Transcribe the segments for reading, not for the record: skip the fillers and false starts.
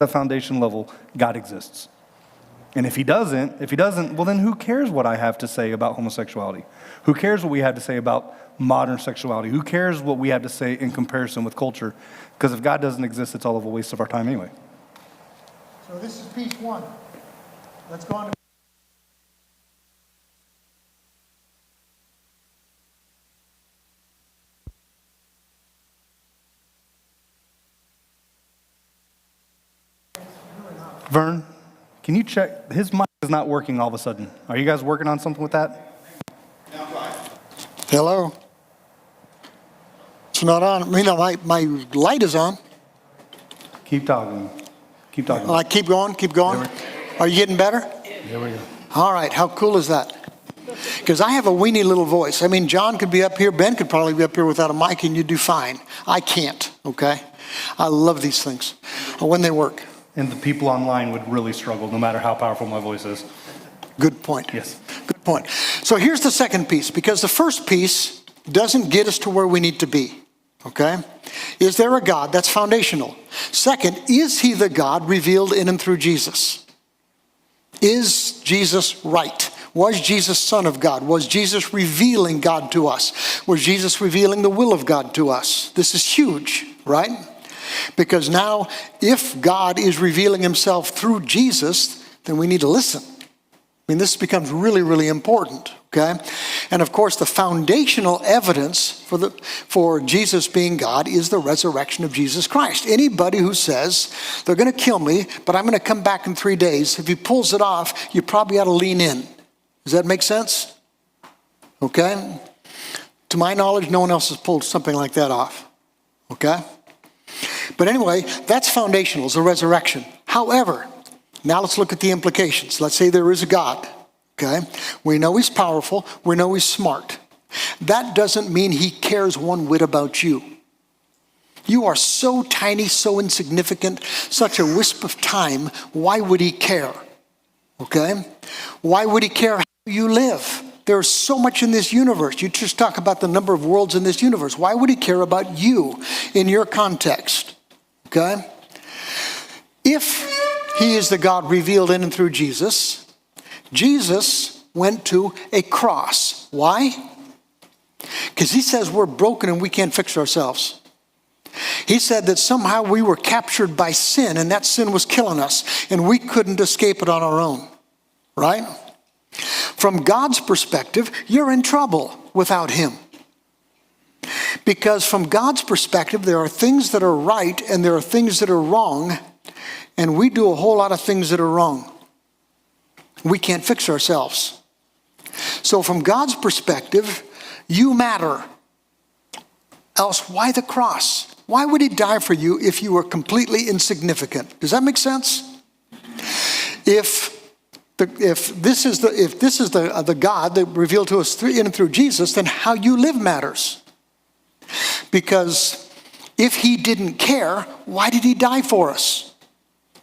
the foundation level, God exists. And if he doesn't, well then who cares what I have to say about homosexuality? Who cares what we have to say about modern sexuality? Who cares what we have to say in comparison with culture? Because if God doesn't exist, it's all of a waste of our time anyway. So this is piece one. Let's go on to Vern, can you check? His mic is not working all of a sudden. Are you guys working on something with that? Hello. It's not on. I mean, my light is on. Keep talking. Keep talking. I keep going. Are you getting better? There we go. All right. How cool is that? Because I have a weenie little voice. I mean, John could be up here. Ben could probably be up here without a mic, and you'd do fine. I can't. Okay. I love these things when they work. And the people online would really struggle, no matter how powerful my voice is. Good point. Yes. Good point. So here's the second piece, because the first piece doesn't get us to where we need to be. Okay? Is there a God? That's foundational. Second, is he the God revealed in and through Jesus? Is Jesus right? Was Jesus Son of God? Was Jesus revealing God to us? Was Jesus revealing the will of God to us? This is huge, right? Because now, if God is revealing himself through Jesus, then we need to listen. I mean, this becomes really, really important, okay? And of course, the foundational evidence for Jesus being God is the resurrection of Jesus Christ. Anybody who says, they're going to kill me, but I'm going to come back in 3 days, if he pulls it off, you probably ought to lean in. Does that make sense? Okay? To my knowledge, no one else has pulled something like that off, okay? But anyway, that's foundational, is the resurrection. However, now let's look at the implications. Let's say there is a God, okay? We know he's powerful. We know he's smart. That doesn't mean he cares one whit about you. You are so tiny, so insignificant, such a wisp of time. Why would he care? Okay? Why would he care how you live? There's so much in this universe. You just talk about the number of worlds in this universe. Why would he care about you in your context? Okay? If he is the God revealed in and through Jesus, Jesus went to a cross. Why? Because he says we're broken and we can't fix ourselves. He said that somehow we were captured by sin, and that sin was killing us, and we couldn't escape it on our own. Right? From God's perspective, you're in trouble without him. Because from God's perspective, there are things that are right and there are things that are wrong, and we do a whole lot of things that are wrong. We can't fix ourselves. So from God's perspective, you matter. Else, why the cross? Why would he die for you if you were completely insignificant? Does that make sense? If this is the God that revealed to us in and through Jesus, then how you live matters. Because if he didn't care, why did he die for us?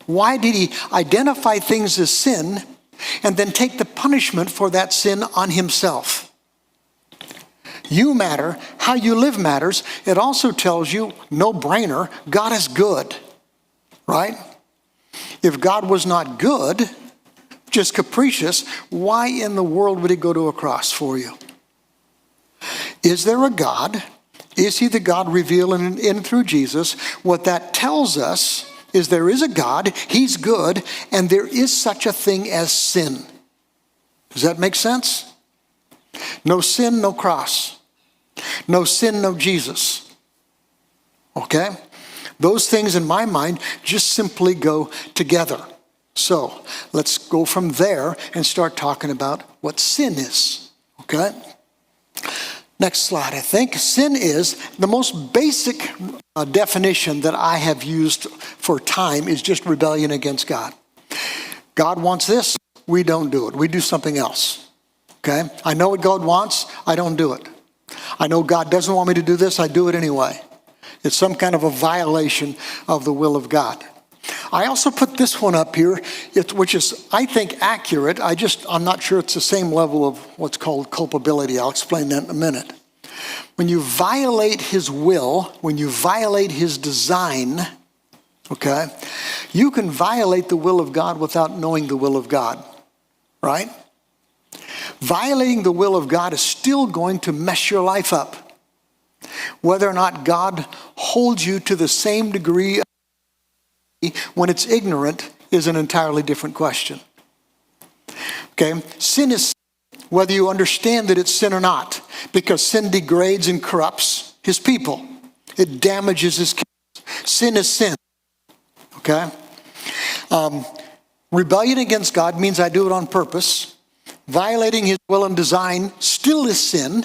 Why did he identify things as sin and then take the punishment for that sin on himself? You matter. How you live matters. It also tells you, no brainer, God is good. Right? If God was not good, just capricious, why in the world would he go to a cross for you? Is there a God? Is he the God revealed in and through Jesus? What that tells us is there is a God, he's good, and there is such a thing as sin. Does that make sense? No sin, no cross. No sin, no Jesus. Okay? Those things in my mind just simply go together. So let's go from there and start talking about what sin is. Okay? Next slide, I think. Sin is the most basic definition that I have used for time is just rebellion against God. God wants this, we don't do it. We do something else. Okay? I know what God wants, I don't do it. I know God doesn't want me to do this, I do it anyway. It's some kind of a violation of the will of God. I also put this one up here, which is, I think, accurate. I'm not sure it's the same level of what's called culpability. I'll explain that in a minute. When you violate his will, when you violate his design, okay? You can violate the will of God without knowing the will of God, right? Violating the will of God is still going to mess your life up. Whether or not God holds you to the same degree when it's ignorant is an entirely different question. Okay? Sin is sin, whether you understand that it's sin or not, because sin degrades and corrupts his people. It damages his kingdom. Sin is sin. Okay? Rebellion against God means I do it on purpose. Violating his will and design still is sin,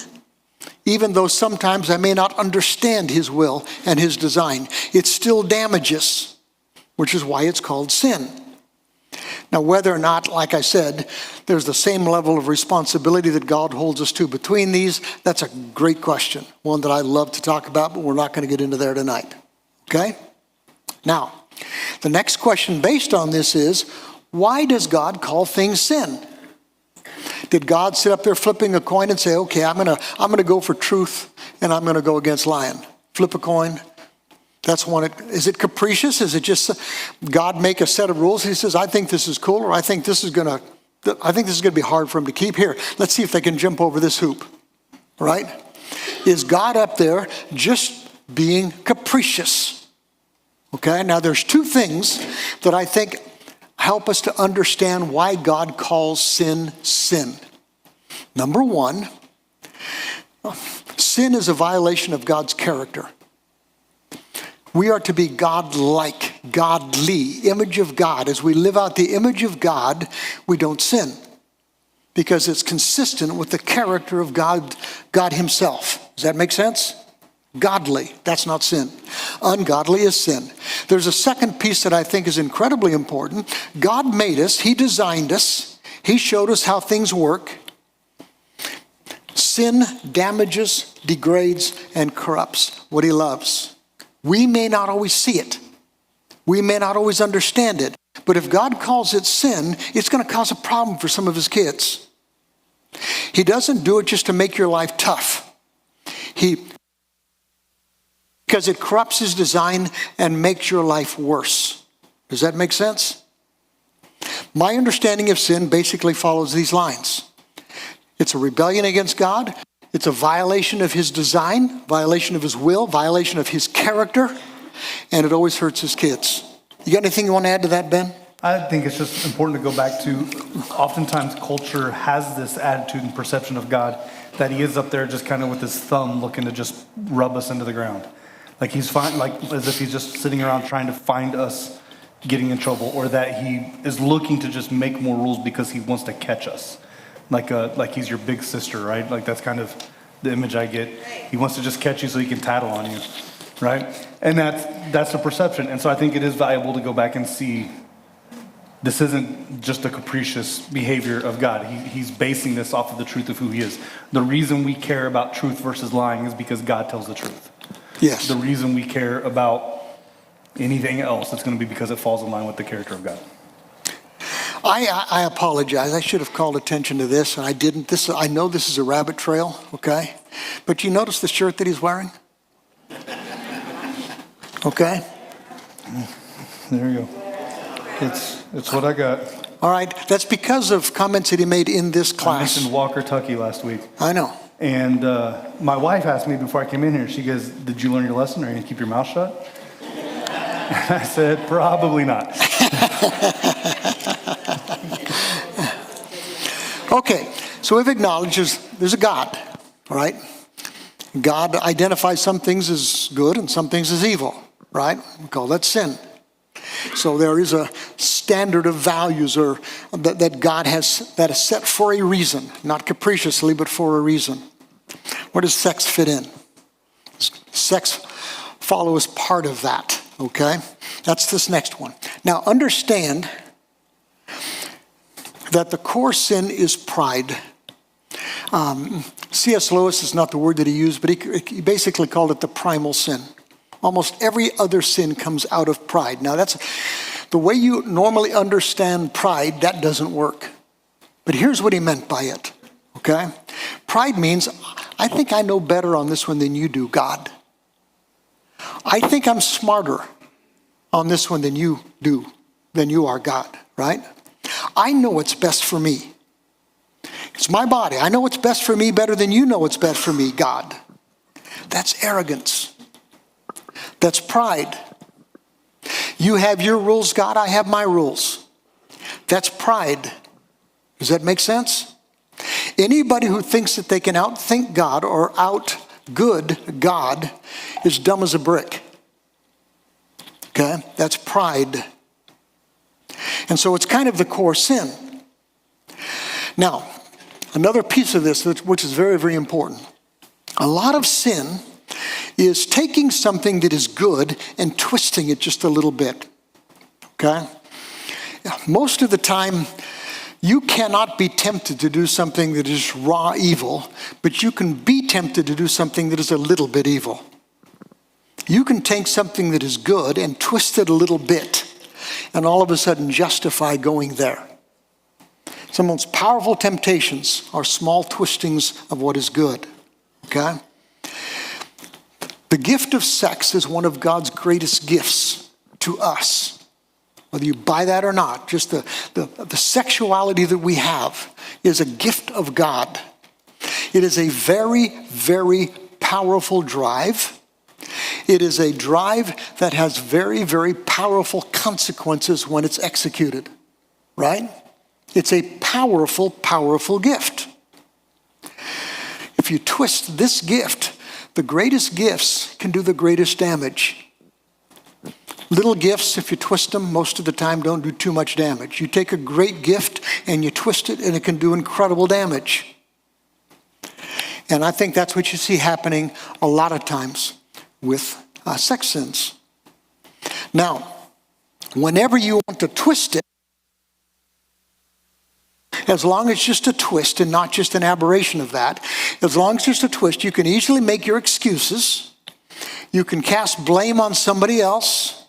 even though sometimes I may not understand his will and his design. It still damages, which is why it's called sin. Now, whether or not, like I said, there's the same level of responsibility that God holds us to between these, that's a great question. One that I love to talk about, but we're not going to get into there tonight. Okay? Now, the next question based on this is, why does God call things sin? Did God sit up there flipping a coin and say, okay, I'm gonna go for truth and I'm gonna go against lying? Flip a coin. That's one. Is it capricious? Is it just God make a set of rules? He says, I think this is cool, or I think this is gonna be hard for him to keep. Here, let's see if they can jump over this hoop. Right? Is God up there just being capricious? Okay, now there's two things that I think help us to understand why God calls sin, sin. Number one, sin is a violation of God's character. We are to be God-like, godly, image of God. As we live out the image of God, we don't sin because it's consistent with the character of God himself. Does that make sense? Godly, that's not sin. Ungodly is sin. There's a second piece that I think is incredibly important. God made us, he designed us, he showed us how things work. Sin damages, degrades, and corrupts what he loves. We may not always see it. We may not always understand it. But if God calls it sin, it's going to cause a problem for some of his kids. He doesn't do it just to make your life tough. Because it corrupts his design and makes your life worse. Does that make sense? My understanding of sin basically follows these lines. It's a rebellion against God. It's a violation of his design, violation of his will, violation of his character, and it always hurts his kids. You got anything you want to add to that, Ben? I think it's just important to go back to, oftentimes culture has this attitude and perception of God that he is up there just kind of with his thumb looking to just rub us into the ground. Like he's fine, like as if he's just sitting around trying to find us getting in trouble, or that he is looking to just make more rules because he wants to catch us. Like he's your big sister, right? Like that's kind of the image I get. He wants to just catch you so he can tattle on you, right? And that's the perception. And so I think it is valuable to go back and see this isn't just a capricious behavior of God. He's basing this off of the truth of who he is. The reason we care about truth versus lying is because God tells the truth. Yes. The reason we care about anything else, it's going to be because it falls in line with the character of God. I apologize. I should have called attention to this, and I didn't. I know this is a rabbit trail, okay? But you notice the shirt that he's wearing? Okay? There you go. It's what I got. All right. That's because of comments that he made in this I class. mentioned Walker Tucky last week. I know. And my wife asked me before I came in here, she goes, did you learn your lesson? Are you going to keep your mouth shut? And I said, probably not. Okay, so we've acknowledged there's a God, all right? God identifies some things as good and some things as evil, right? We call that sin. So there is a standard of values or that God has that is set for a reason, not capriciously, but for a reason. Where does sex fit in? Sex follows part of that, okay? That's this next one. Now understand that the core sin is pride. C.S. Lewis is not the word that he used, but he basically called it the primal sin. Almost every other sin comes out of pride. Now that's the way you normally understand pride, that doesn't work. But here's what he meant by it, okay? Pride means, I think I know better on this one than you do, God. I think I'm smarter on this one than you do, than you are God, right? I know what's best for me. It's my body. I know what's best for me better than you know what's best for me, God. That's arrogance. That's pride. You have your rules, God. I have my rules. That's pride. Does that make sense? Anybody who thinks that they can outthink God or outgood God is dumb as a brick. Okay? That's pride. And so it's kind of the core sin. Now, another piece of this, which is very, very important. A lot of sin is taking something that is good and twisting it just a little bit. Okay? Most of the time, you cannot be tempted to do something that is raw evil, but you can be tempted to do something that is a little bit evil. You can take something that is good and twist it a little bit, and all of a sudden justify going there. Some of the most powerful temptations are small twistings of what is good. Okay? The gift of sex is one of God's greatest gifts to us. Whether you buy that or not, just the sexuality that we have is a gift of God. It is a very, very powerful drive. It is a drive that has very, very powerful consequences when it's executed, right? It's a powerful, powerful gift. If you twist this gift, the greatest gifts can do the greatest damage. Little gifts, if you twist them, most of the time don't do too much damage. You take a great gift and you twist it and it can do incredible damage. And I think that's what you see happening a lot of times with sex sins. Now, whenever you want to twist it, as long as it's just a twist and not just an aberration of that, as long as it's just a twist, you can easily make your excuses. You can cast blame on somebody else.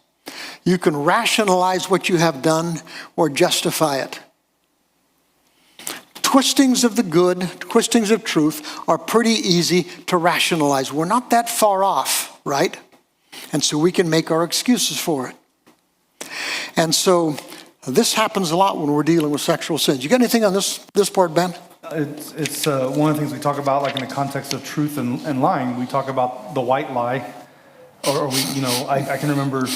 You can rationalize what you have done or justify it. Twistings of the good, twistings of truth are pretty easy to rationalize. We're not that far off, right? And so we can make our excuses for it. And so this happens a lot when we're dealing with sexual sins. You got anything on this part, Ben? It's one of the things we talk about, like in the context of truth and lying. We talk about the white lie, or we, I can remember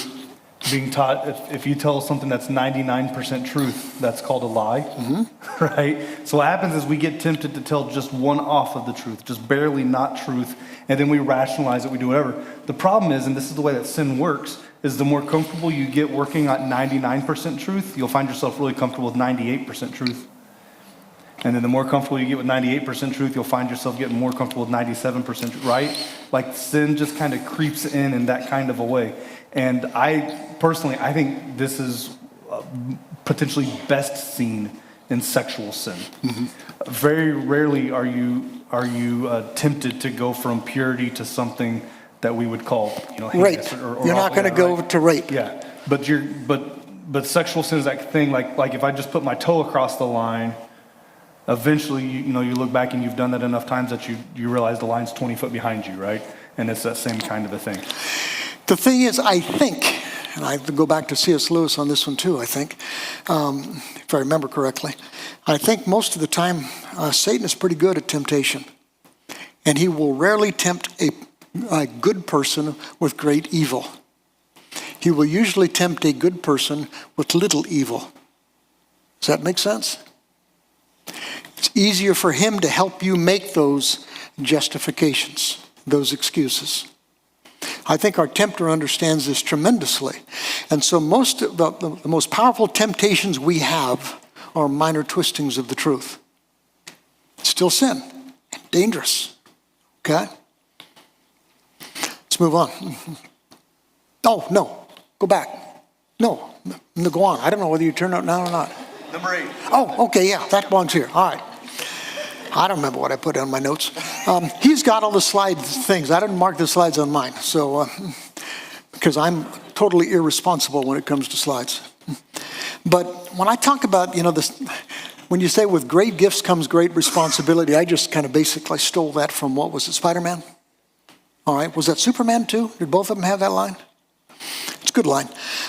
being taught if you tell something that's 99% truth, that's called a lie, right? So what happens is we get tempted to tell just one off of the truth, just barely not truth, and then we rationalize it, we do whatever. The problem is, and this is the way that sin works, is the more comfortable you get working at 99% truth, you'll find yourself really comfortable with 98% truth. And then the more comfortable you get with 98% truth, you'll find yourself getting more comfortable with 97%, right? Like sin just kind of creeps in that kind of a way. And I think this is potentially best seen in sexual sin. Very rarely are you tempted to go from purity to something that we would call, rape. Or you're not going to go to rape. Yeah, but sexual sin is that thing. Like if I just put my toe across the line, eventually you look back and you've done that enough times that you realize the line's 20 foot behind you, right? And it's that same kind of a thing. The thing is, I think, and I have to go back to C.S. Lewis on this one too, I think, if I remember correctly, I think most of the time Satan is pretty good at temptation. And he will rarely tempt a good person with great evil. He will usually tempt a good person with little evil. Does that make sense? It's easier for him to help you make those justifications, those excuses. I think our tempter understands this tremendously. And so most of the most powerful temptations we have are minor twistings of the truth. It's still sin, dangerous. Okay? Let's move on. Oh, no, go back. No, go on. I don't know whether you turn out now or not. Number 8. Oh, okay, yeah, that belongs here. All right. I don't remember what I put on my notes. He's got all the slide things. I didn't mark the slides on mine, so because I'm totally irresponsible when it comes to slides. But when I talk about, this, when you say with great gifts comes great responsibility, I just kind of basically stole that from, what was it, Spider-Man? All right, was that Superman too? Did both of them have that line? It's a good line.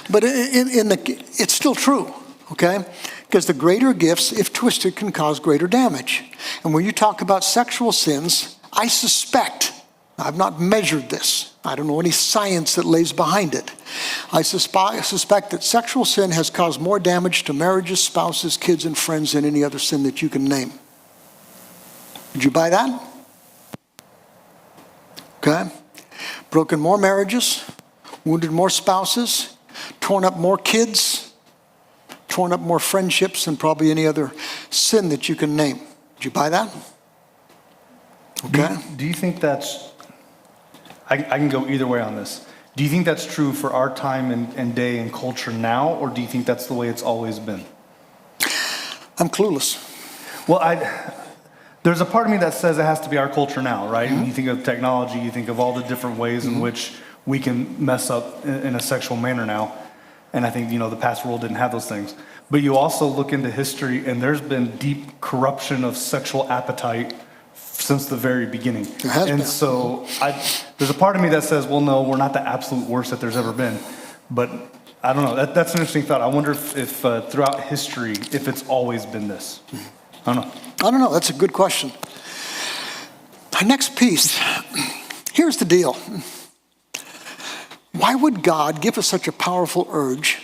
But it's still true, okay? Because the greater gifts, if twisted, can cause greater damage. And when you talk about sexual sins, I suspect, I've not measured this, I don't know any science that lays behind it. I suspect that sexual sin has caused more damage to marriages, spouses, kids, and friends than any other sin that you can name. Would you buy that? Okay. Broken more marriages, wounded more spouses, torn up more kids, torn up more friendships than probably any other sin that you can name. Would you buy that? Okay. Do you think that's, I can go either way on this. Do you think that's true for our time and day and culture now, or do you think that's the way it's always been? I'm clueless. Well, there's a part of me that says it has to be our culture now, right? When you think of technology, you think of all the different ways in which we can mess up in a sexual manner now. And I think, the past world didn't have those things. But you also look into history, and there's been deep corruption of sexual appetite since the very beginning. There has been. So there's a part of me that says, well, no, we're not the absolute worst that there's ever been. But I don't know. That's an interesting thought. I wonder if throughout history, if it's always been this. I don't know. That's a good question. Our next piece, here's the deal. Why would God give us such a powerful urge,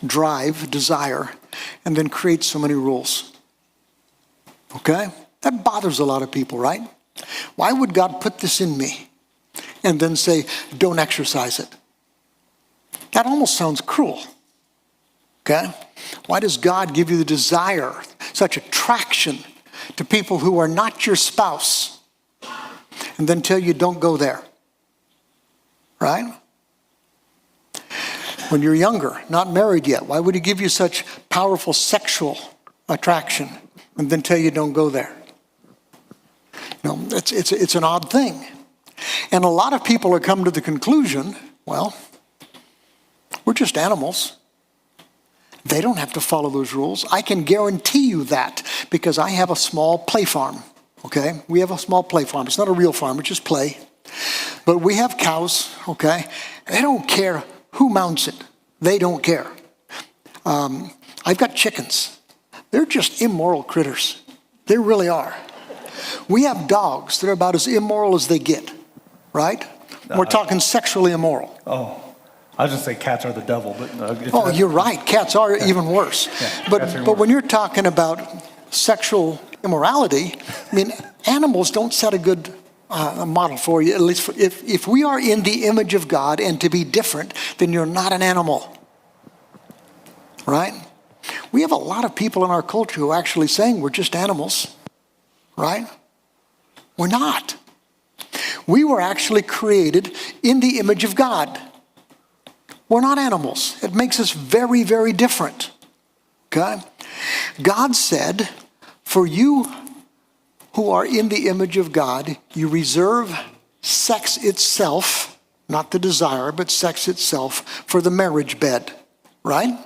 drive, desire, and then create so many rules? Okay? That bothers a lot of people, right? Why would God put this in me and then say, don't exercise it? That almost sounds cruel. Okay? Why does God give you the desire, such attraction to people who are not your spouse, and then tell you don't go there? Right? When you're younger, not married yet, why would he give you such powerful sexual attraction and then tell you don't go there? It's an odd thing. And a lot of people are coming to the conclusion, well, we're just animals. They don't have to follow those rules. I can guarantee you that because I have a small play farm, okay? We have a small play farm. It's not a real farm, it's just play. But we have cows, okay? They don't care who mounts it. They don't care. I've got chickens. They're just immoral critters. They really are. We have dogs that are about as immoral as they get, right? We're talking sexually immoral. Oh, I was just say cats are the devil, but you're right. Cats are even worse. Yeah, but when you're talking about sexual immorality, I mean, animals don't set a good model for you. At least if we are in the image of God and to be different, then you're not an animal, right? We have a lot of people in our culture who are actually saying we're just animals, right? We're not. We were actually created in the image of God. We're not animals. It makes us very, very different. Okay? God said, for you who are in the image of God, you reserve sex itself, not the desire, but sex itself, for the marriage bed. Right?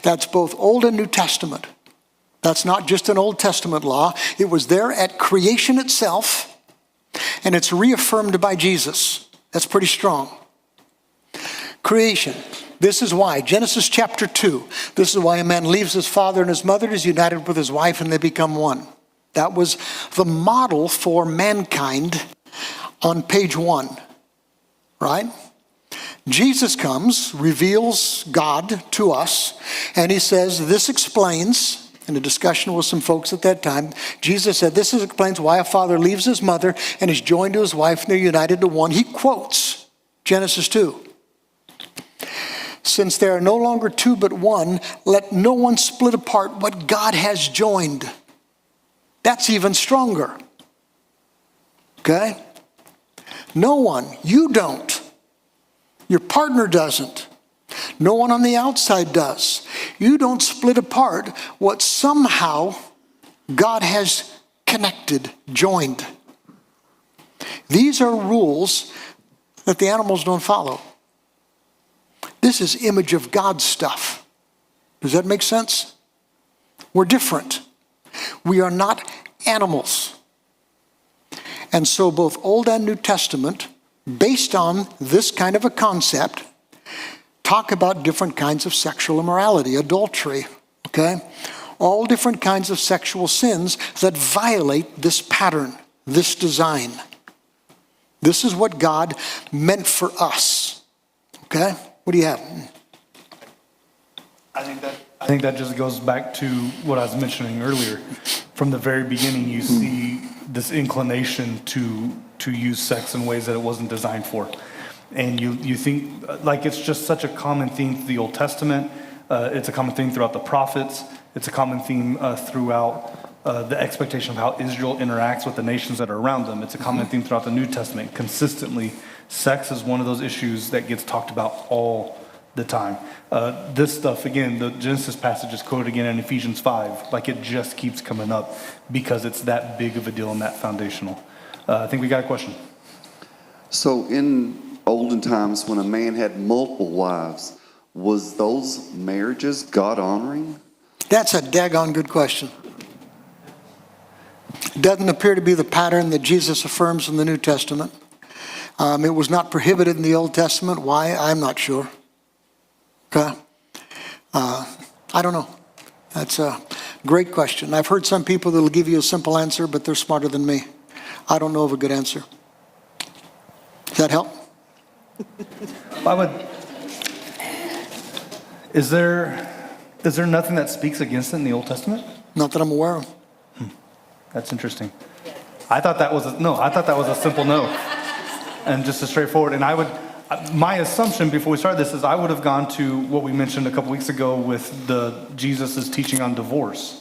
That's both Old and New Testament. That's not just an Old Testament law. It was there at creation itself, and it's reaffirmed by Jesus. That's pretty strong. Creation. This is why. Genesis chapter 2. This is why a man leaves his father and his mother, is united with his wife, and they become one. That was the model for mankind on page 1. Right? Jesus comes, reveals God to us, and he says, this explains, in a discussion with some folks at that time, Jesus said, this explains why a father leaves his mother and is joined to his wife, and they're united to one. He quotes Genesis 2. Since there are no longer two but one, let no one split apart what God has joined. That's even stronger. Okay? No one. You don't. Your partner doesn't. No one on the outside does. You don't split apart what somehow God has connected, joined. These are rules that the animals don't follow. This is image of God stuff. Does that make sense? We're different. We are not animals. And so both Old and New Testament, based on this kind of a concept, talk about different kinds of sexual immorality, adultery, okay? All different kinds of sexual sins that violate this pattern, this design. This is what God meant for us, okay? What do you have? I think that just goes back to what I was mentioning earlier. From the very beginning, you see this inclination to use sex in ways that it wasn't designed for. And you think, like, it's just such a common theme through the Old Testament. It's a common theme throughout the prophets. It's a common theme throughout the expectation of how Israel interacts with the nations that are around them. It's a common theme throughout the New Testament. Consistently, sex is one of those issues that gets talked about all the time. This stuff, again, the Genesis passage is quoted again in Ephesians 5. Like, it just keeps coming up because it's that big of a deal and that foundational. I think we got a question. So in olden times, when a man had multiple wives, was those marriages God-honoring? That's a daggone good question. It doesn't appear to be the pattern that Jesus affirms in the New Testament. It was not prohibited in the Old Testament. Why? I'm not sure. Okay? I don't know. That's a great question. I've heard some people that will give you a simple answer, but they're smarter than me. I don't know of a good answer. Does that help? Is there nothing that speaks against it in the Old Testament? Not that I'm aware of. That's interesting. I thought that was a simple no, and just a straightforward. And my assumption before we started this is I would have gone to what we mentioned a couple weeks ago with Jesus' teaching on divorce.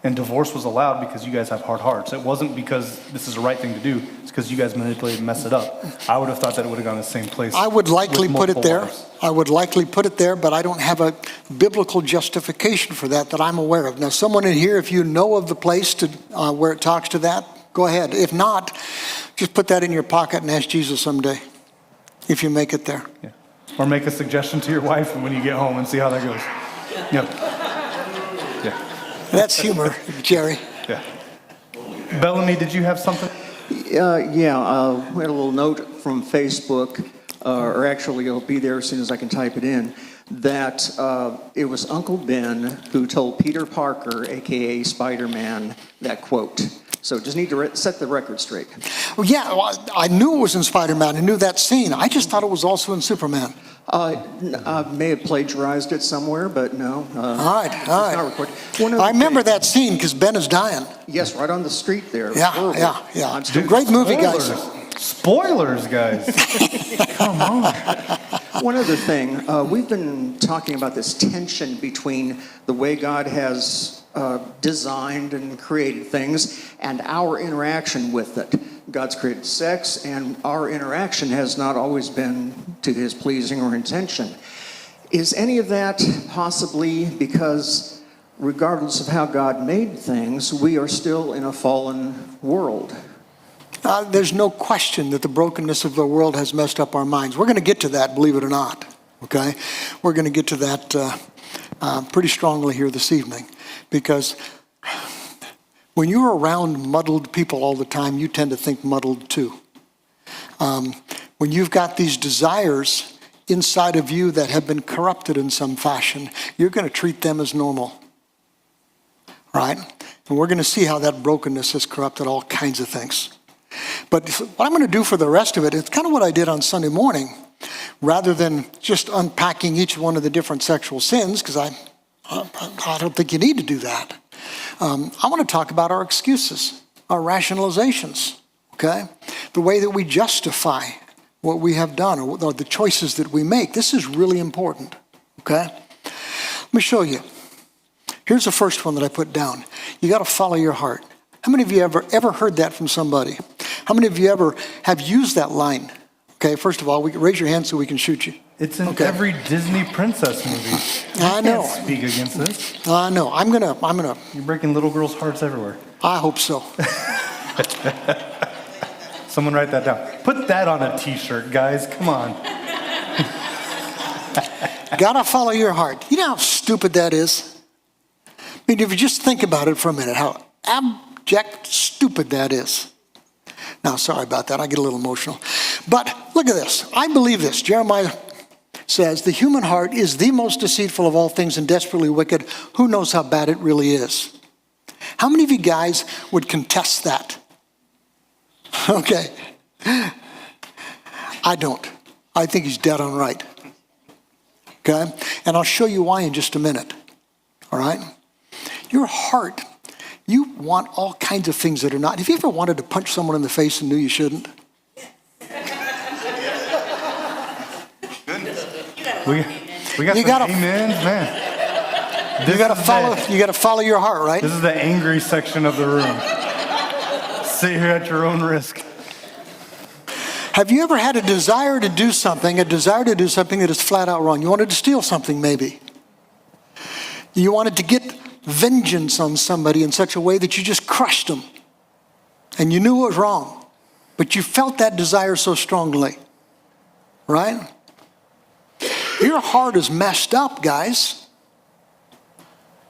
And divorce was allowed because you guys have hard hearts. It wasn't because this is the right thing to do. It's because you guys manipulate and mess it up. I would have thought that it would have gone the same place. I would likely put it there. Wives. I would likely put it there, but I don't have a biblical justification for that I'm aware of. Now, someone in here, if you know of the place where it talks to that, go ahead. If not, just put that in your pocket and ask Jesus someday, if you make it there. Yeah. Or make a suggestion to your wife when you get home and see how that goes. Yeah. Yeah. That's humor, Jerry. Yeah. Bellamy, did you have something? We had a little note from Facebook, or actually it'll be there as soon as I can type it in, that it was Uncle Ben who told Peter Parker, a.k.a. Spider-Man, that quote. So just need to set the record straight. Well, yeah, I knew it was in Spider-Man. I knew that scene. I just thought it was also in Superman. I may have plagiarized it somewhere, but no. All right. It's not recorded. I remember that scene because Ben is dying. Yes, right on the street there. Yeah. I'm still Great movie, guys. Spoilers, guys. Come on. One other thing, we've been talking about this tension between the way God has designed and created things and our interaction with it. God's created sex, and our interaction has not always been to his pleasing or intention. Is any of that possibly because, regardless of how God made things, we are still in a fallen world? There's no question that the brokenness of the world has messed up our minds. We're going to get to that, believe it or not. Okay? We're going to get to that pretty strongly here this evening. Because when you're around muddled people all the time, you tend to think muddled too. When you've got these desires inside of you that have been corrupted in some fashion, you're going to treat them as normal. Right? And we're going to see how that brokenness has corrupted all kinds of things. But what I'm going to do for the rest of it, it's kind of what I did on Sunday morning. Rather than just unpacking each one of the different sexual sins, because I don't think you need to do that. I want to talk about our excuses, our rationalizations, okay? The way that we justify what we have done or the choices that we make. This is really important, okay? Let me show you. Here's the first one that I put down. You got to follow your heart. How many of you ever heard that from somebody? How many of you ever have used that line? Okay, first of all, raise your hand so we can shoot you. It's in every Disney princess movie. I know. Can't speak against this. I know. I'm gonna. You're breaking little girls' hearts everywhere. I hope so. Someone write that down. Put that on a T-shirt, guys. Come on. Gotta follow your heart. You know how stupid that is? I mean, if you just think about it for a minute, how abject stupid that is. Now, sorry about that. I get a little emotional. But look at this. I believe this. Jeremiah says, the human heart is the most deceitful of all things and desperately wicked. Who knows how bad it really is? How many of you guys would contest that? Okay. I don't. I think he's dead on right. Okay? And I'll show you why in just a minute. All right? Your heart, you want all kinds of things that are not. Have you ever wanted to punch someone in the face and knew you shouldn't? We got You some gotta- amens, man. You got to follow your heart, right? This is the angry section of the room. Sit here at your own risk. Have you ever had a desire to do something that is flat out wrong? You wanted to steal something, maybe. You wanted to get vengeance on somebody in such a way that you just crushed them. And you knew it was wrong. But you felt that desire so strongly. Right? Your heart is messed up, guys.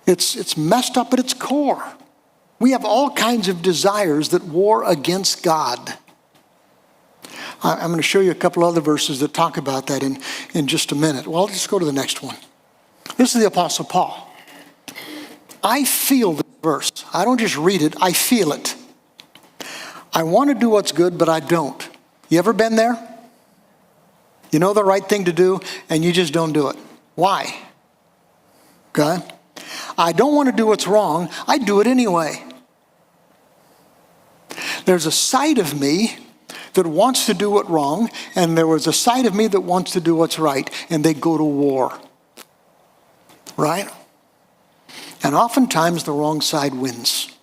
It's messed up at its core. We have all kinds of desires that war against God. I'm going to show you a couple other verses that talk about that in just a minute. Well, let's go to the next one. This is the Apostle Paul. I feel this verse. I don't just read it, I feel it. I want to do what's good, but I don't. You ever been there? You know the right thing to do, and you just don't do it. Why? Okay? I don't want to do what's wrong. I do it anyway. There's a side of me that wants to do what's wrong, and there was a side of me that wants to do what's right, and they go to war. Right? And oftentimes the wrong side wins.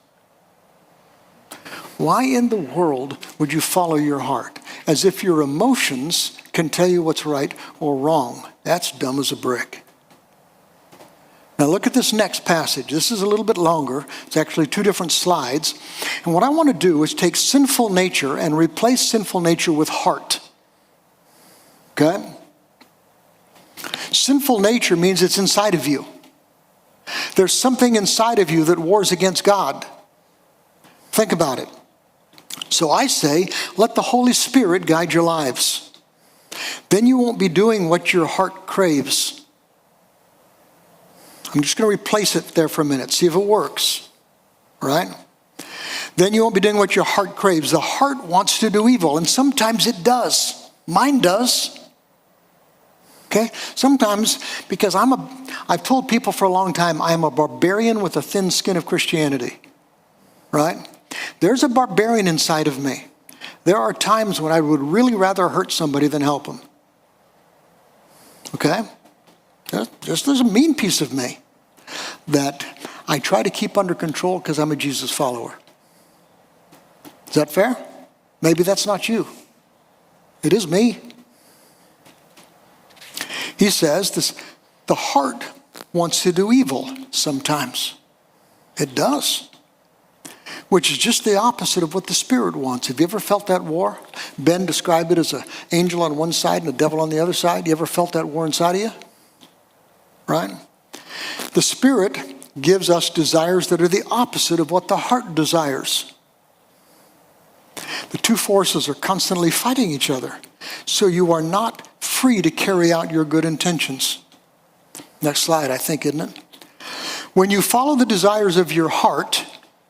Why in the world would you follow your heart? As if your emotions can tell you what's right or wrong. That's dumb as a brick. Now look at this next passage. This is a little bit longer. It's actually 2 different slides. And what I want to do is take sinful nature and replace sinful nature with heart. Okay? Sinful nature means it's inside of you. There's something inside of you that wars against God. Think about it. So I say, let the Holy Spirit guide your lives. Then you won't be doing what your heart craves. I'm just going to replace it there for a minute, see if it works. Right? Then you won't be doing what your heart craves. The heart wants to do evil, and sometimes it does. Mine does. Okay? Sometimes, because I've told people for a long time, I'm a barbarian with a thin skin of Christianity. Right? There's a barbarian inside of me. There are times when I would really rather hurt somebody than help them. Okay? There's a mean piece of me that I try to keep under control because I'm a Jesus follower. Is that fair? Maybe that's not you. It is me. He says the heart wants to do evil sometimes. It does. Which is just the opposite of what the Spirit wants. Have you ever felt that war? Ben described it as an angel on one side and a devil on the other side. You ever felt that war inside of you? Right? The Spirit gives us desires that are the opposite of what the heart desires. The 2 forces are constantly fighting each other. So you are not free to carry out your good intentions. Next slide, I think, isn't it? When you follow the desires of your heart,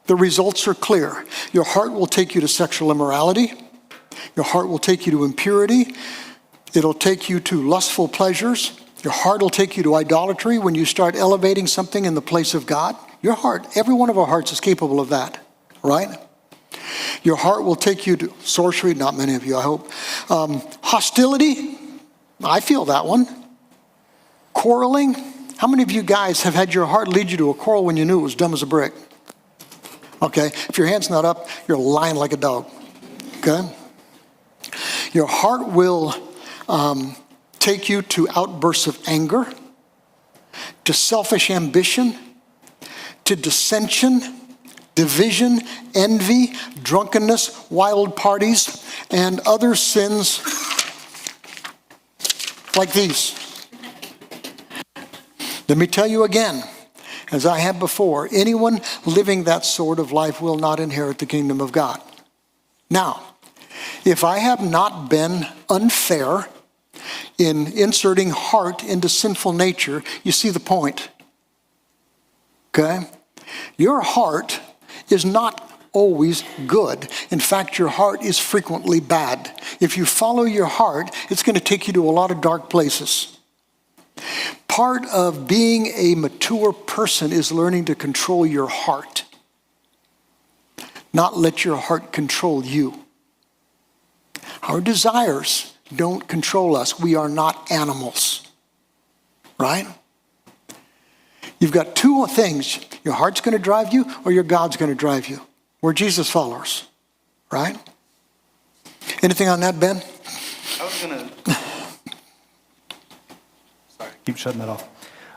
the results are clear. Your heart will take you to sexual immorality. Your heart will take you to impurity. It'll take you to lustful pleasures. Your heart will take you to idolatry when you start elevating something in the place of God. Your heart, every one of our hearts is capable of that, right? Your heart will take you to sorcery, not many of you, I hope. Hostility, I feel that one. Quarreling, how many of you guys have had your heart lead you to a quarrel when you knew it was dumb as a brick? Okay, if your hand's not up, you're lying like a dog. Okay? Your heart will take you to outbursts of anger, to selfish ambition, to dissension, division, envy, drunkenness, wild parties, and other sins like these. Let me tell you again, as I have before, anyone living that sort of life will not inherit the kingdom of God. Now, if I have not been unfair in inserting heart into sinful nature, you see the point. Okay? Your heart is not always good. In fact, your heart is frequently bad. If you follow your heart, it's going to take you to a lot of dark places. Part of being a mature person is learning to control your heart, not let your heart control you. Our desires don't control us. We are not animals, right? You've got two things. Your heart's going to drive you or your God's going to drive you. We're Jesus followers, right? Anything on that, Ben? I was going to... Sorry, keep shutting that off.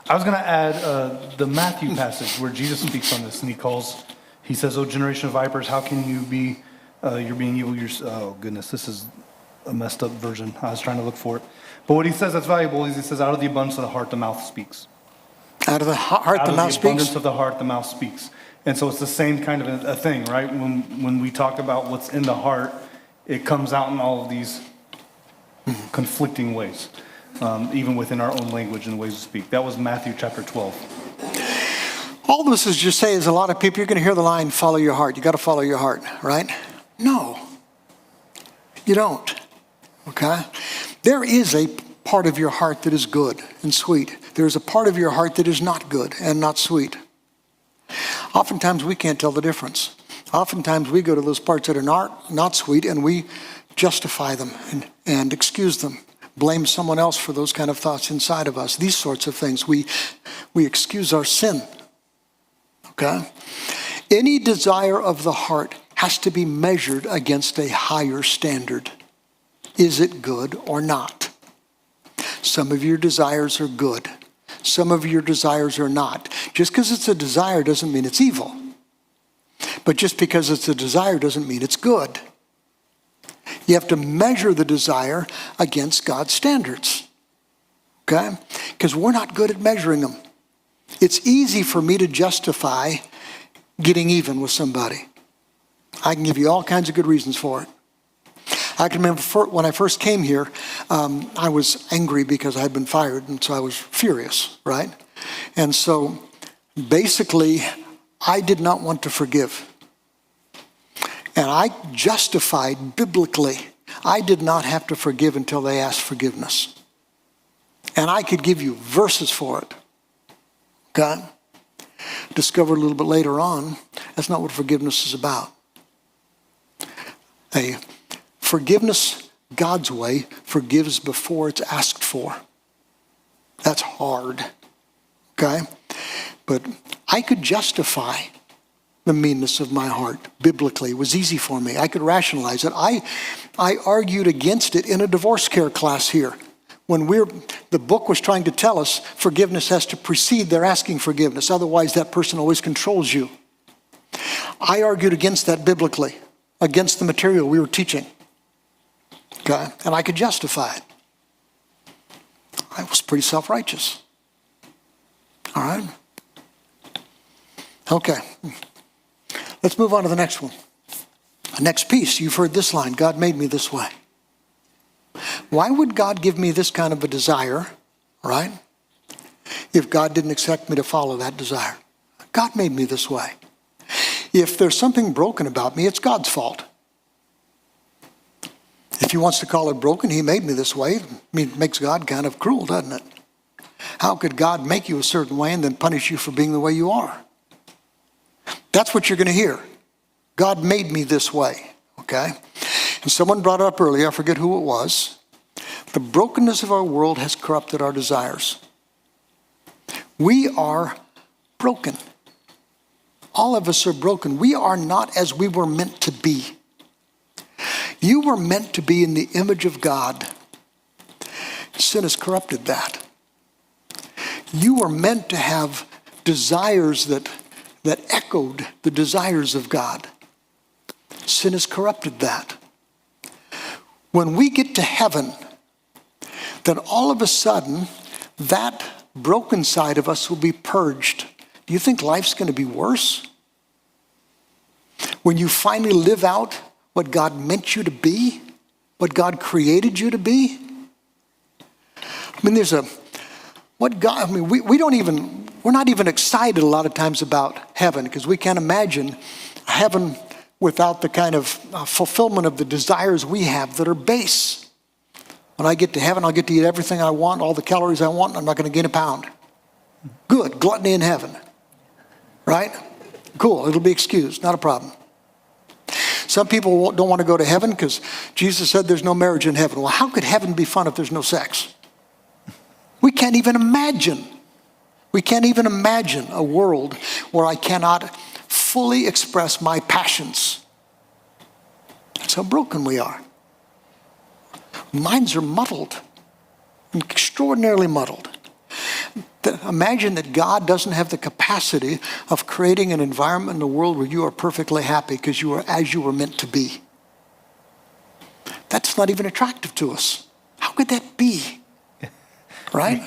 I was going to add the Matthew passage where Jesus speaks on this, and he says, "O generation of vipers, how can you be, you're being evil." Oh, goodness, this is a messed up version. I was trying to look for it. But what he says that's valuable is he says, out of the abundance of the heart, the mouth speaks. Out of the heart, the mouth Out of the abundance speaks? of the heart, the mouth speaks. And so it's the same kind of a thing, right? When we talk about what's in the heart, it comes out in all of these conflicting ways, even within our own language and the ways we speak. That was Matthew chapter 12. All this is just saying is a lot of people, you're going to hear the line, follow your heart. You got to follow your heart, right? No, you don't, okay? There is a part of your heart that is good and sweet. There's a part of your heart that is not good and not sweet. Oftentimes we can't tell the difference. Oftentimes we go to those parts that are not sweet and we justify them and excuse them. Blame someone else for those kind of thoughts inside of us. These sorts of things. We excuse our sin. Okay? Any desire of the heart has to be measured against a higher standard. Is it good or not? Some of your desires are good. Some of your desires are not. Just because it's a desire doesn't mean it's evil. But just because it's a desire doesn't mean it's good. You have to measure the desire against God's standards. Okay? Because we're not good at measuring them. It's easy for me to justify getting even with somebody. I can give you all kinds of good reasons for it. I can remember when I first came here, I was angry because I had been fired, and so I was furious, right? And so basically, I did not want to forgive. And I justified biblically, I did not have to forgive until they asked forgiveness. And I could give you verses for it. Okay? Discovered a little bit later on, that's not what forgiveness is about. Forgiveness, God's way, forgives before it's asked for. That's hard. Okay? But I could justify the meanness of my heart biblically. It was easy for me. I could rationalize it. I argued against it in a divorce care class here. When the book was trying to tell us forgiveness has to precede their asking forgiveness. Otherwise, that person always controls you. I argued against that biblically, against the material we were teaching. Okay? And I could justify it. I was pretty self-righteous. All right? Okay. Let's move on to the next one. The next piece, you've heard this line, God made me this way. Why would God give me this kind of a desire, right, if God didn't expect me to follow that desire? God made me this way. If there's something broken about me, it's God's fault. If he wants to call it broken, he made me this way. I mean, it makes God kind of cruel, doesn't it? How could God make you a certain way and then punish you for being the way you are? That's what you're going to hear. God made me this way, okay? And someone brought it up earlier, I forget who it was. The brokenness of our world has corrupted our desires. We are broken. All of us are broken. We are not as we were meant to be. You were meant to be in the image of God. Sin has corrupted that. You were meant to have desires that echoed the desires of God. Sin has corrupted that. When we get to heaven, then all of a sudden, that broken side of us will be purged. Do you think life's going to be worse? When you finally live out what God meant you to be, what God created you to be, I mean, we're not even excited a lot of times about heaven because we can't imagine heaven without the kind of fulfillment of the desires we have that are base. When I get to heaven, I'll get to eat everything I want, all the calories I want, and I'm not going to gain a pound. Good, gluttony in heaven, right? Cool, it'll be excused, not a problem. Some people don't want to go to heaven because Jesus said there's no marriage in heaven. Well, how could heaven be fun if there's no sex? We can't even imagine. We can't even imagine a world where I cannot fully express my passions. That's how broken we are. Minds are muddled, extraordinarily muddled. Imagine that God doesn't have the capacity of creating an environment in the world where you are perfectly happy because you are as you were meant to be. That's not even attractive to us. How could that be? Right?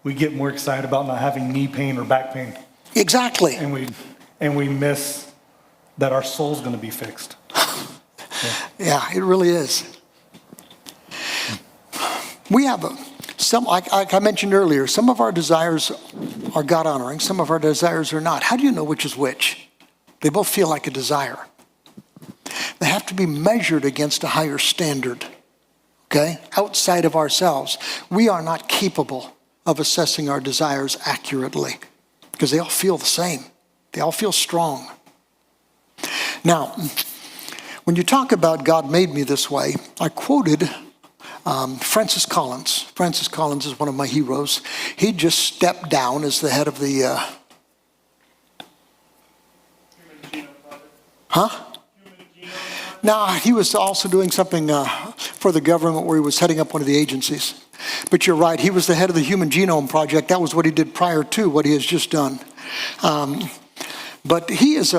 We get more excited about not having knee pain or back pain. Exactly. And we miss that our soul's going to be fixed. Yeah, it really is. We have like I mentioned earlier, some of our desires are God honoring, some of our desires are not. How do you know which is which? They both feel like a desire. They have to be measured against a higher standard. Okay? Outside of ourselves, we are not capable of assessing our desires accurately because they all feel the same. They all feel strong. Now, when you talk about God made me this way, I quoted Francis Collins. Francis Collins is one of my heroes. He just stepped down as the head of the... No, he was also doing something for the government where he was heading up one of the agencies. But you're right, he was the head of the Human Genome Project. That was what he did prior to what he has just done. But he is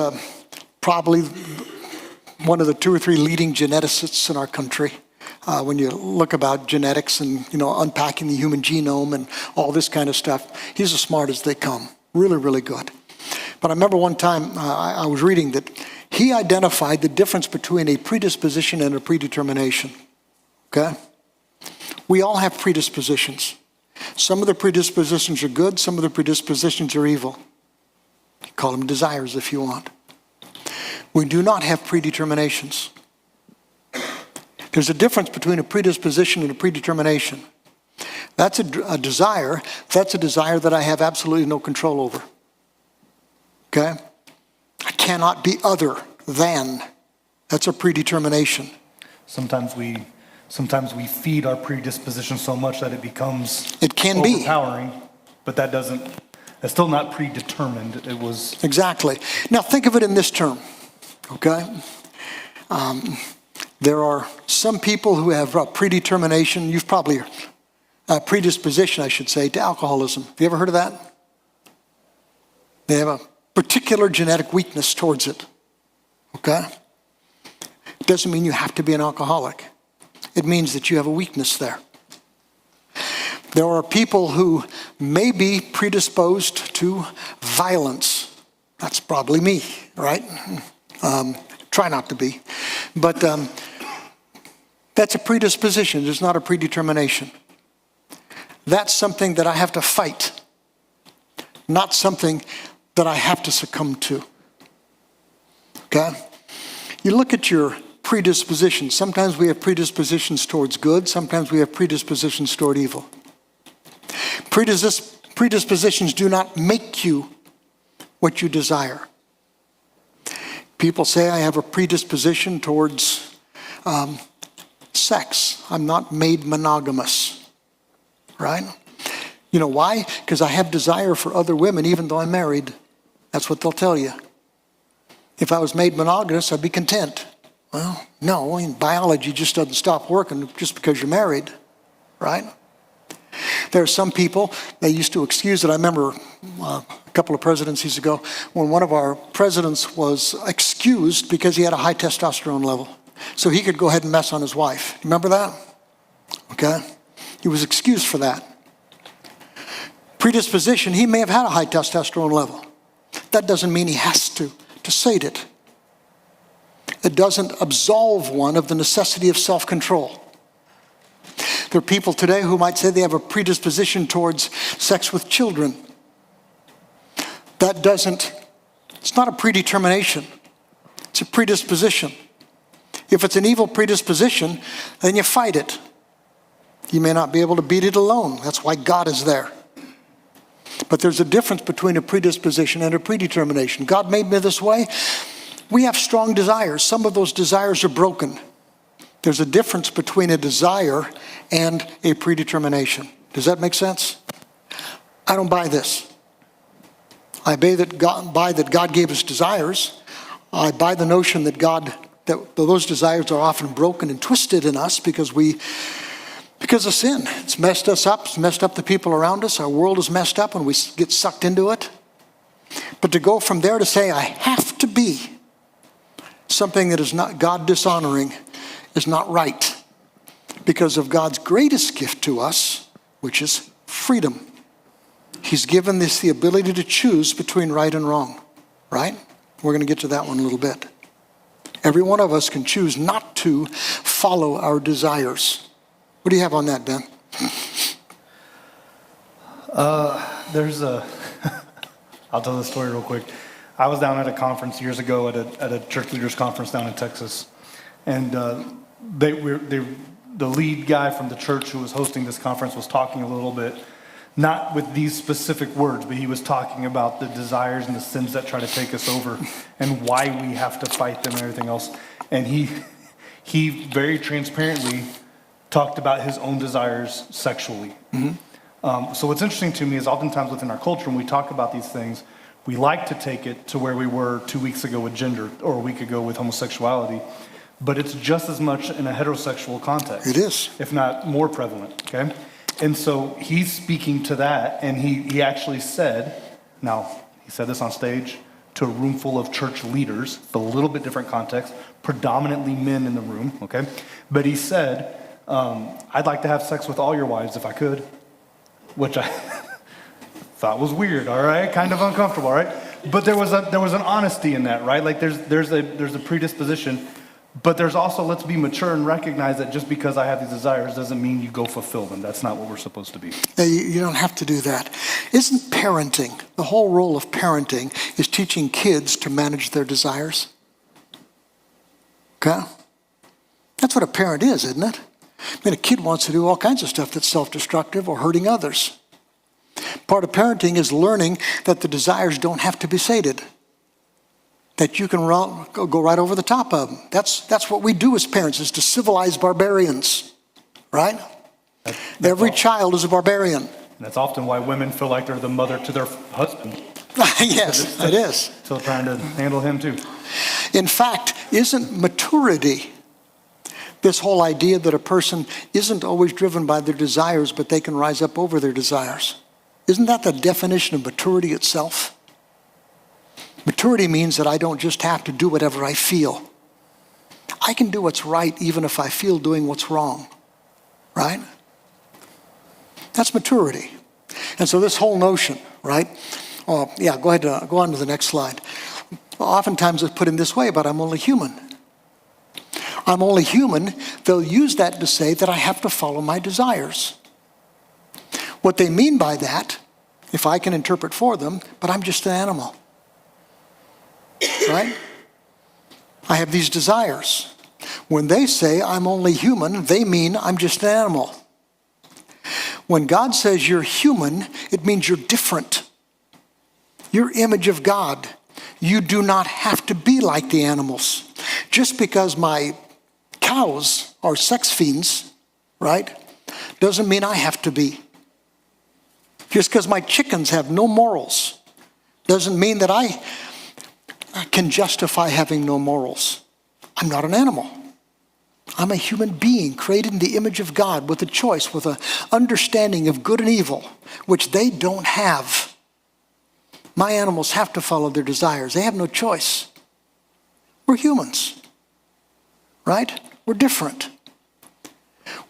probably one of the 2 or 3 leading geneticists in our country. When you look about genetics and, unpacking the human genome and all this kind of stuff, he's as smart as they come. Really, really good. But I remember one time I was reading that he identified the difference between a predisposition and a predetermination. Okay? We all have predispositions. Some of the predispositions are good, some of the predispositions are evil. Call them desires if you want. We do not have predeterminations. There's a difference between a predisposition and a predetermination. That's a desire. That's a desire that I have absolutely no control over. Okay? I cannot be other than. That's a predetermination. Sometimes we feed our predisposition so much that it becomes overpowering, but that's still not predetermined. It was exactly. Now think of it in this term. Okay? There are some people who have predetermination. You've probably predisposition, I should say, to alcoholism. Have you ever heard of that? They have a particular genetic weakness towards it. Okay? It doesn't mean you have to be an alcoholic. It means that you have a weakness there. There are people who may be predisposed to violence. That's probably me, right? Try not to be. But that's a predisposition. It's not a predetermination. That's something that I have to fight, not something that I have to succumb to. Okay? You look at your predispositions. Sometimes we have predispositions towards good. Sometimes we have predispositions toward evil. Predispositions do not make you what you desire. People say I have a predisposition towards sex. I'm not made monogamous, right? You know why? Because I have desire for other women even though I'm married. That's what they'll tell you. If I was made monogamous, I'd be content. Well, no, biology just doesn't stop working just because you're married, right? There are some people, they used to excuse it. I remember a couple of presidencies ago when one of our presidents was excused because he had a high testosterone level. So he could go ahead and mess on his wife. Remember that? Okay? He was excused for that. Predisposition, he may have had a high testosterone level. That doesn't mean he has to sate it. It doesn't absolve one of the necessity of self-control. There are people today who might say they have a predisposition towards sex with children. It's not a predetermination. It's a predisposition. If it's an evil predisposition, then you fight it. You may not be able to beat it alone. That's why God is there. But there's a difference between a predisposition and a predetermination. God made me this way. We have strong desires. Some of those desires are broken. There's a difference between a desire and a predetermination. Does that make sense? I don't buy this. I buy that God gave us desires. I buy the notion that those desires are often broken and twisted in us because of sin. It's messed us up. It's messed up the people around us. Our world is messed up and we get sucked into it. But to go from there to say, I have to be something that is not God dishonoring is not right. Because of God's greatest gift to us, which is freedom. He's given us the ability to choose between right and wrong. Right? We're going to get to that one in a little bit. Every one of us can choose not to follow our desires. What do you have on that, Ben? I'll tell the story real quick. I was down at a conference years ago at a church leaders conference down in Texas. And the lead guy from the church who was hosting this conference was talking a little bit, not with these specific words, but he was talking about the desires and the sins that try to take us over and why we have to fight them and everything else. And he very transparently talked about his own desires sexually. Mm-hmm. So what's interesting to me is oftentimes within our culture, when we talk about these things, we like to take it to where we were 2 weeks ago with gender or a week ago with homosexuality. But it's just as much in a heterosexual context. It is. If not more prevalent, okay? And so he's speaking to that, and he actually said, now, he said this on stage to a room full of church leaders, it's a little bit different context, predominantly men in the room, okay? But he said, I'd like to have sex with all your wives if I could, which I thought was weird, all right? Kind of uncomfortable, all right? But there was an honesty in that, right? Like there's a predisposition. But there's also, let's be mature and recognize that just because I have these desires doesn't mean you go fulfill them. That's not what we're supposed to be. You don't have to do that. Isn't parenting, the whole role of parenting is teaching kids to manage their desires? Okay? That's what a parent is, isn't it? I mean, a kid wants to do all kinds of stuff that's self-destructive or hurting others. Part of parenting is learning that the desires don't have to be sated. That you can go right over the top of them. That's what we do as parents, is to civilize barbarians, right? Every child is a barbarian. And that's often why women feel like they're the mother to their husband. Yes, it is. Still trying to handle him too. In fact, isn't maturity this whole idea that a person isn't always driven by their desires, but they can rise up over their desires? Isn't that the definition of maturity itself? Maturity means that I don't just have to do whatever I feel. I can do what's right even if I feel doing what's wrong, right? That's maturity. And so this whole notion, right? Oh, yeah, go ahead, go on to the next slide. Oftentimes it's put in this way, but I'm only human. I'm only human. They'll use that to say that I have to follow my desires. What they mean by that, if I can interpret for them, but I'm just an animal. Right? I have these desires. When they say I'm only human, they mean I'm just an animal. When God says you're human, it means you're different. You're image of God. You do not have to be like the animals. Just because my cows are sex fiends, right, doesn't mean I have to be. Just because my chickens have no morals doesn't mean that I can justify having no morals. I'm not an animal. I'm a human being created in the image of God with a choice, with an understanding of good and evil, which they don't have. My animals have to follow their desires. They have no choice. We're humans, right? We're different.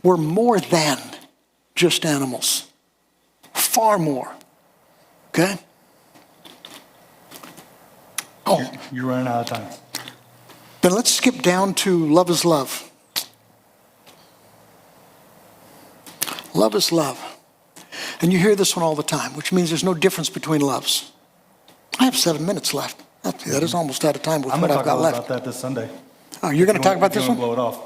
We're more than just animals. Far more. Okay? Oh, You're running out of time. then let's skip down to love is love. Love is love. And you hear this one all the time, which means there's no difference between loves. I have 7 minutes left. That is almost out of time with I'm what going to I've talk got about left. that this Sunday. Oh, you're going to talk about this one? Blow it off.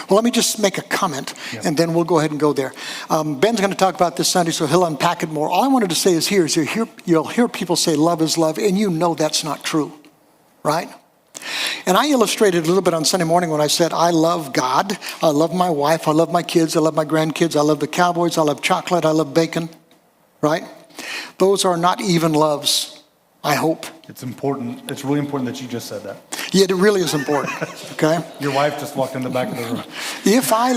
Well, let me just make a comment, and then we'll go ahead and go there. Ben's going to talk about this Sunday, so he'll unpack it more. All I wanted to say is you'll hear people say love is love, and you know that's not true, right? And I illustrated a little bit on Sunday morning when I said, I love God, I love my wife, I love my kids, I love my grandkids, I love the Cowboys, I love chocolate, I love bacon, right? Those are not even loves, I hope. It's important. It's really important that you just said that. Yet it really is important, okay? Your wife just walked in the back of the room. If I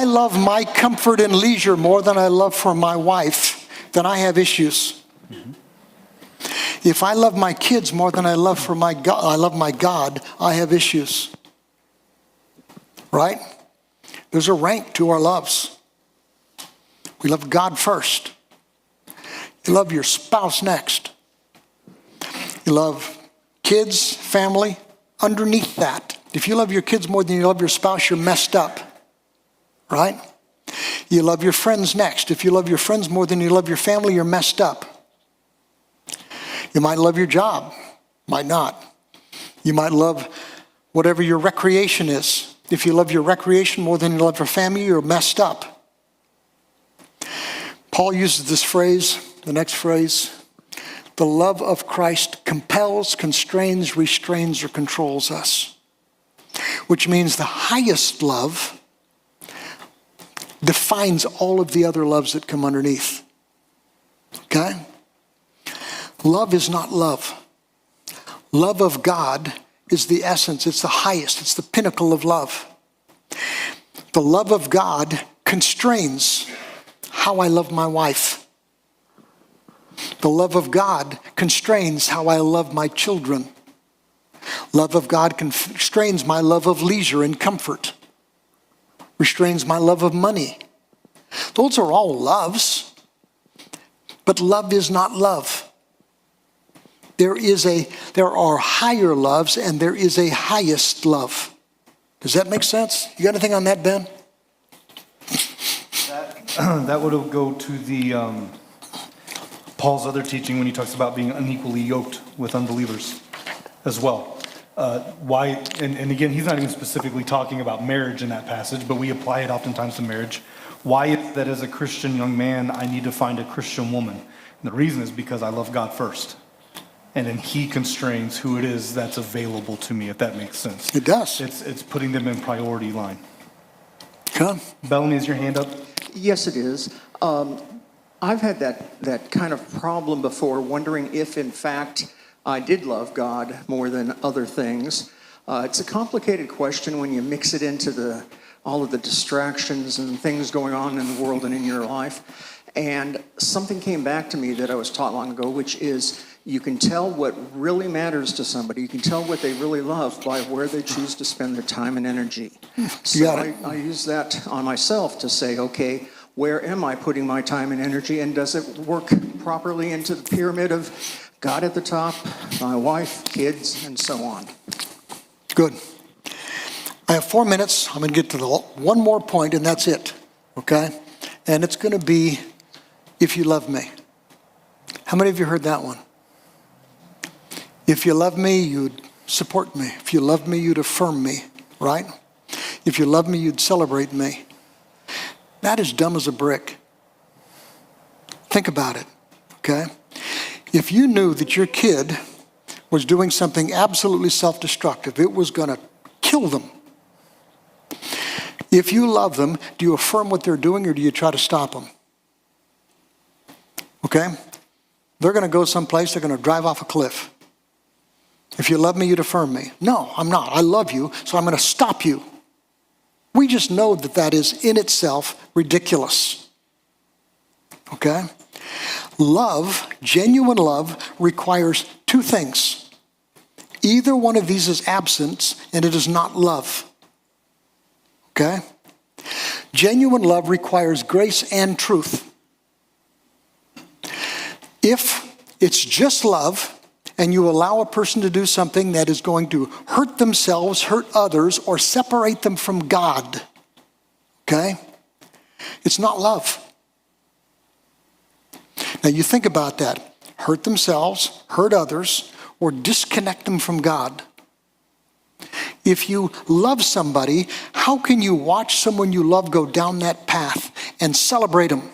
love my comfort and leisure more than I love for my wife, then I have issues. If I love my kids more than I love my God, I have issues. Right? There's a rank to our loves. We love God first. You love your spouse next. You love kids, family, underneath that. If you love your kids more than you love your spouse, you're messed up. Right? You love your friends next. If you love your friends more than you love your family, you're messed up. You might love your job, might not. You might love whatever your recreation is. If you love your recreation more than you love your family, you're messed up. Paul uses this phrase, the next phrase, the love of Christ compels, constrains, restrains, or controls us. Which means the highest love defines all of the other loves that come underneath. Okay? Love is not love. Love of God is the essence. It's the highest. It's the pinnacle of love. The love of God constrains how I love my wife. The love of God constrains how I love my children. Love of God constrains my love of leisure and comfort. Restrains my love of money. Those are all loves. But love is not love. There are higher loves and there is a highest love. Does that make sense? You got anything on that, Ben? That would go to the Paul's other teaching when he talks about being unequally yoked with unbelievers as well. Why? And again, he's not even specifically talking about marriage in that passage, but we apply it oftentimes to marriage. Why is it that as a Christian young man, I need to find a Christian woman? And the reason is because I love God first. And then he constrains who it is that's available to me, if that makes sense. It does. It's putting them in priority line. Come. Bellamy, is your hand up? Yes, it is. I've had that kind of problem before, wondering if, in fact, I did love God more than other things. It's a complicated question when you mix it into all of the distractions and things going on in the world and in your life. And something came back to me that I was taught long ago, which is you can tell what really matters to somebody. You can tell what they really love by where they choose to spend their time and energy. So I use that on myself to say, okay, where am I putting my time and energy? And does it work properly into the pyramid of God at the top, my wife, kids, and so on? Good. I have 4 minutes. I'm going to get to one more point, and that's it. Okay? And it's going to be, if you love me. How many of you heard that one? If you love me, you'd support me. If you love me, you'd affirm me, right? If you love me, you'd celebrate me. That is dumb as a brick. Think about it, okay? If you knew that your kid was doing something absolutely self-destructive, it was going to kill them. If you love them, do you affirm what they're doing or do you try to stop them? Okay? They're going to go someplace, they're going to drive off a cliff. If you love me, you'd affirm me. No, I'm not. I love you, so I'm going to stop you. We just know that that is in itself ridiculous. Okay? Love, genuine love, requires two things. Either one of these is absent, and it is not love. Okay? Genuine love requires grace and truth. If it's just love, and you allow a person to do something that is going to hurt themselves, hurt others, or separate them from God, okay? It's not love. Now you think about that. Hurt themselves, hurt others, or disconnect them from God. If you love somebody, how can you watch someone you love go down that path and celebrate them?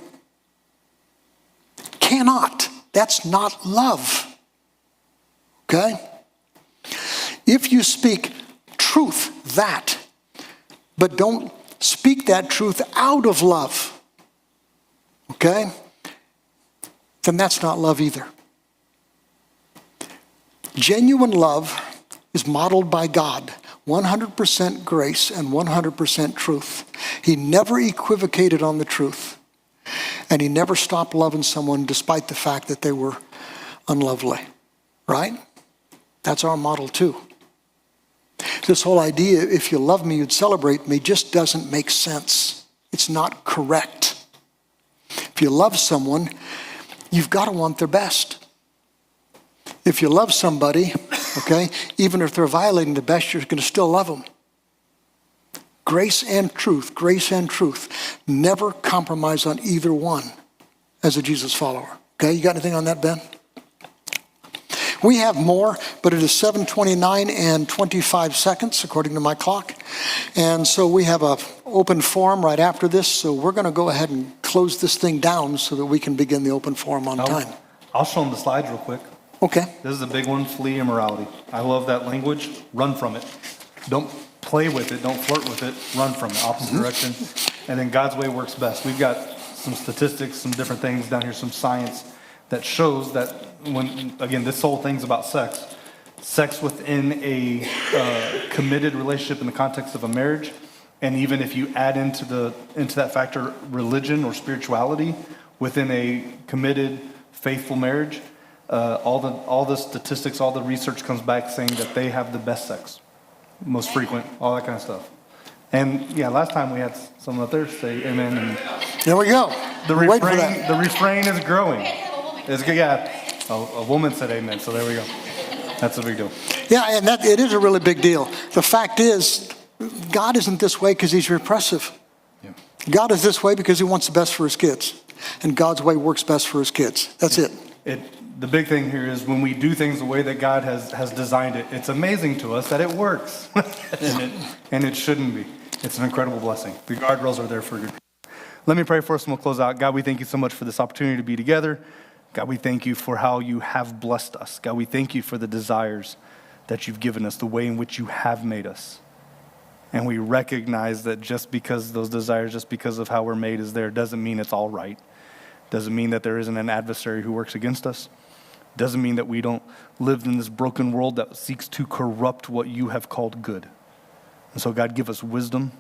Cannot. That's not love. Okay? If you speak truth, but don't speak that truth out of love, okay? Then that's not love either. Genuine love is modeled by God. 100% grace and 100% truth. He never equivocated on the truth. And he never stopped loving someone despite the fact that they were unlovely. Right? That's our model too. This whole idea, if you love me, you'd celebrate me, just doesn't make sense. It's not correct. If you love someone, you've got to want their best. If you love somebody, okay, even if they're violating the best, you're going to still love them. Grace and truth. Never compromise on either one as a Jesus follower. Okay, you got anything on that, Ben? We have more, but it is 7:29 and 25 seconds, according to my clock. And so we have an open forum right after this, so we're going to go ahead and close this thing down so that we can begin the open forum on time. I'll show them the slides real quick. Okay. This is a big one, flee immorality. I love that language. Run from it. Don't play with it. Don't flirt with it. Run from it. Opposite direction. And then God's way works best. We've got some statistics, some different things down here, some science that shows that when, again, this whole thing's about sex. Sex within a committed relationship in the context of a marriage, and even if you add into that factor religion or spirituality within a committed, faithful marriage, all the statistics, all the research comes back saying that they have the best sex, most frequent, all that kind of stuff. And yeah, last time we had someone up there say amen. And there we go. the Wait for that. refrain is growing. It's good. Yeah, a woman said amen, so there we go. That's a big deal. Yeah, and it is a really big deal. The fact is, God isn't this way because he's repressive. Yeah. God is this way because he wants the best for his kids. And God's way works best for his kids. That's it. The big thing here is when we do things the way that God has designed it, it's amazing to us that it works. and it shouldn't be. It's an incredible blessing. The guardrails are there for good. Let me pray for us and we'll close out. God, we thank you so much for this opportunity to be together. God, we thank you for how you have blessed us. God, we thank you for the desires that you've given us, the way in which you have made us. And we recognize that just because those desires, just because of how we're made is there, doesn't mean it's all right. Doesn't mean that there isn't an adversary who works against us. Doesn't mean that we don't live in this broken world that seeks to corrupt what you have called good. And so God, give us wisdom,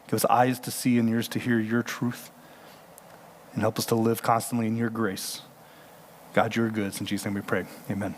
give us eyes to see and ears to hear your truth, and help us to live constantly in your grace. God, you're good. In Jesus' name we pray. Amen.